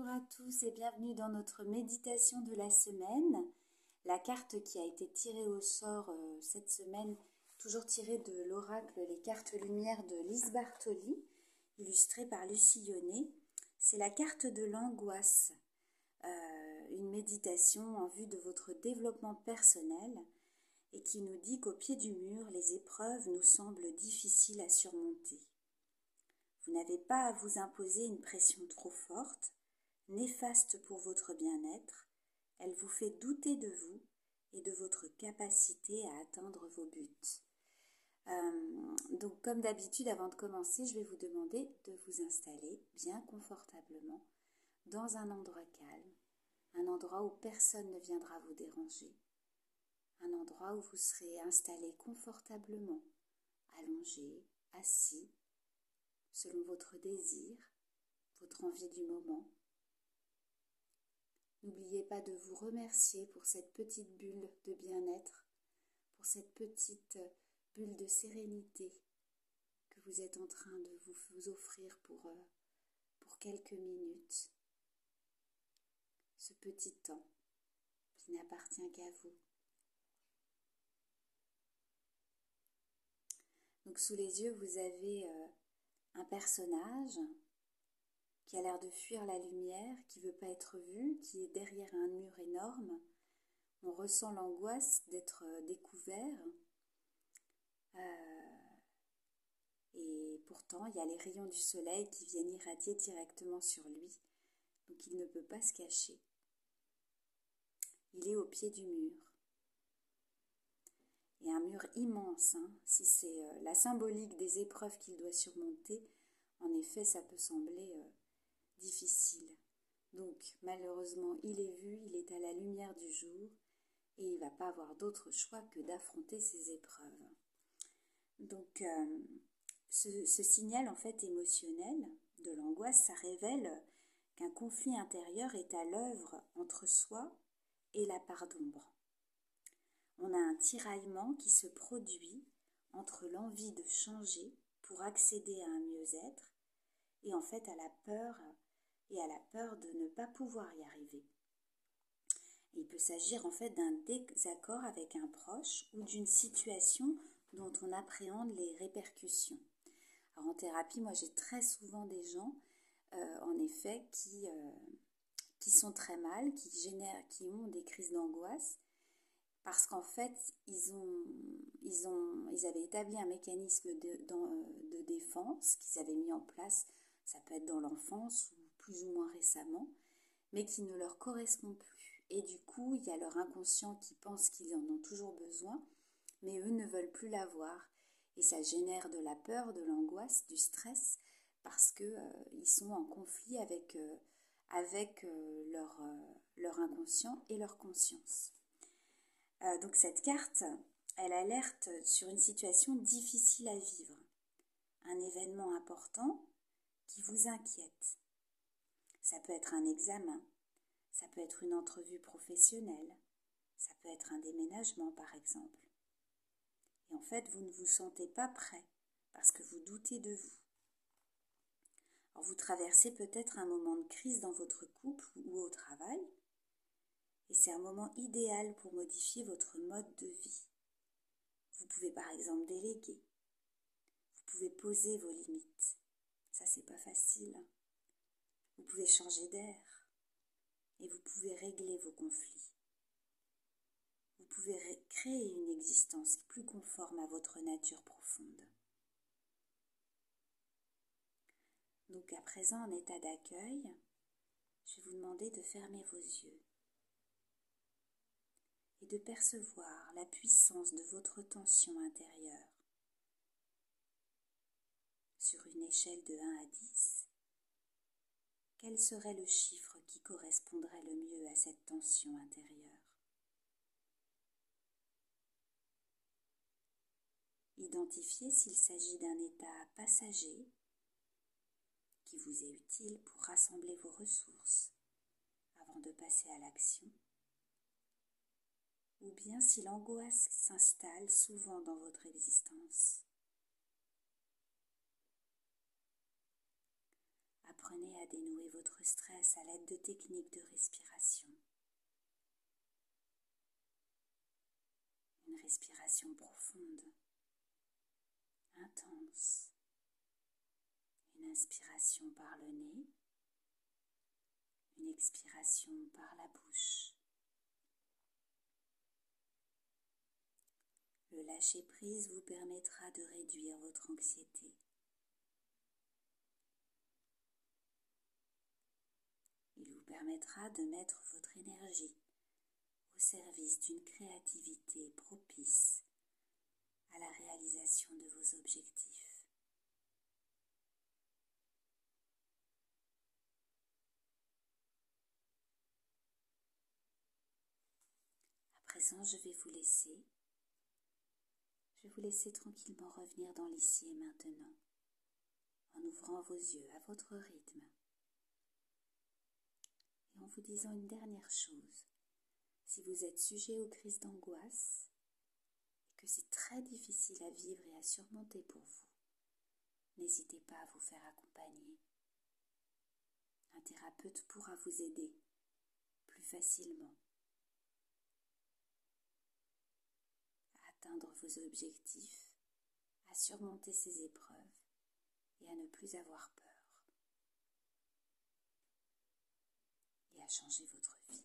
Bonjour à tous et bienvenue dans notre méditation de la semaine. La carte qui a été tirée au sort cette semaine, toujours tirée de l'oracle Les cartes lumière de Lise Bartoli, illustrée par Lucie Yonnet, c'est la carte de l'angoisse. Une méditation en vue de votre développement personnel et qui nous dit qu'au pied du mur, les épreuves nous semblent difficiles à surmonter. Vous n'avez pas à vous imposer une pression trop forte, néfaste pour votre bien-être. Elle vous fait douter de vous et de votre capacité à atteindre vos buts. Donc comme d'habitude, avant de commencer, je vais vous demander de vous installer bien confortablement dans un endroit calme, un endroit où personne ne viendra vous déranger, un endroit où vous serez installé confortablement, allongé, assis, selon votre désir, votre envie du moment. N'oubliez pas de vous remercier pour cette petite bulle de bien-être, pour cette petite bulle de sérénité que vous êtes en train de vous offrir pour quelques minutes. Ce petit temps qui n'appartient qu'à vous. Donc sous les yeux, vous avez un personnage qui a l'air de fuir la lumière, qui ne veut pas être vu, qui est derrière un mur énorme. On ressent l'angoisse d'être découvert. Et pourtant, il y a les rayons du soleil qui viennent irradier directement sur lui. Donc il ne peut pas se cacher. Il est au pied du mur. Et un mur immense, si c'est la symbolique des épreuves qu'il doit surmonter, en effet, ça peut sembler difficile. Donc, malheureusement, il est vu, il est à la lumière du jour, et il ne va pas avoir d'autre choix que d'affronter ces épreuves. Donc, ce signal, en fait, émotionnel de l'angoisse, ça révèle qu'un conflit intérieur est à l'œuvre entre soi et la part d'ombre. On a un tiraillement qui se produit entre l'envie de changer pour accéder à un mieux-être et en fait à la peur de ne pas pouvoir y arriver. Il peut s'agir en fait d'un désaccord avec un proche ou d'une situation dont on appréhende les répercussions. Alors en thérapie, moi j'ai très souvent des gens en effet qui sont très mal, qui ont des crises d'angoisse parce qu'en fait, ils avaient établi un mécanisme de défense qu'ils avaient mis en place, ça peut être dans l'enfance ou plus ou moins récemment, mais qui ne leur correspond plus. Et du coup, il y a leur inconscient qui pense qu'ils en ont toujours besoin, mais eux ne veulent plus l'avoir. Et ça génère de la peur, de l'angoisse, du stress, parce qu'ils sont en conflit avec leur inconscient et leur conscience. Donc cette carte, elle alerte sur une situation difficile à vivre, un événement important qui vous inquiète. Ça peut être un examen, ça peut être une entrevue professionnelle, ça peut être un déménagement par exemple. Et en fait, vous ne vous sentez pas prêt parce que vous doutez de vous. Alors vous traversez peut-être un moment de crise dans votre couple ou au travail. Et c'est un moment idéal pour modifier votre mode de vie. Vous pouvez par exemple déléguer. Vous pouvez poser vos limites. Ça, c'est pas facile. Vous pouvez changer d'air. Et vous pouvez régler vos conflits. Vous pouvez créer une existence plus conforme à votre nature profonde. Donc à présent, en état d'accueil, je vais vous demander de fermer vos yeux et de percevoir la puissance de votre tension intérieure. Sur une échelle de 1 à 10, quel serait le chiffre qui correspondrait le mieux à cette tension intérieure? Identifiez s'il s'agit d'un état passager qui vous est utile pour rassembler vos ressources avant de passer à l'action, ou bien si l'angoisse s'installe souvent dans votre existence. Apprenez à dénouer votre stress grâce à l'aide de techniques de respiration. Une respiration profonde, intense. Une inspiration par le nez, une expiration par la bouche. Le lâcher-prise vous permettra de réduire votre anxiété. Il vous permettra de mettre votre énergie au service d'une créativité propice à la réalisation de vos objectifs. À présent, je vais vous laisser. Je vais vous laisser tranquillement revenir dans l'ici et maintenant, en ouvrant vos yeux à votre rythme. Et en vous disant une dernière chose, si vous êtes sujet aux crises d'angoisse, et que c'est très difficile à vivre et à surmonter pour vous, n'hésitez pas à vous faire accompagner. Un thérapeute pourra vous aider plus facilement à atteindre vos objectifs, à surmonter ces épreuves et à ne plus avoir peur et à changer votre vie.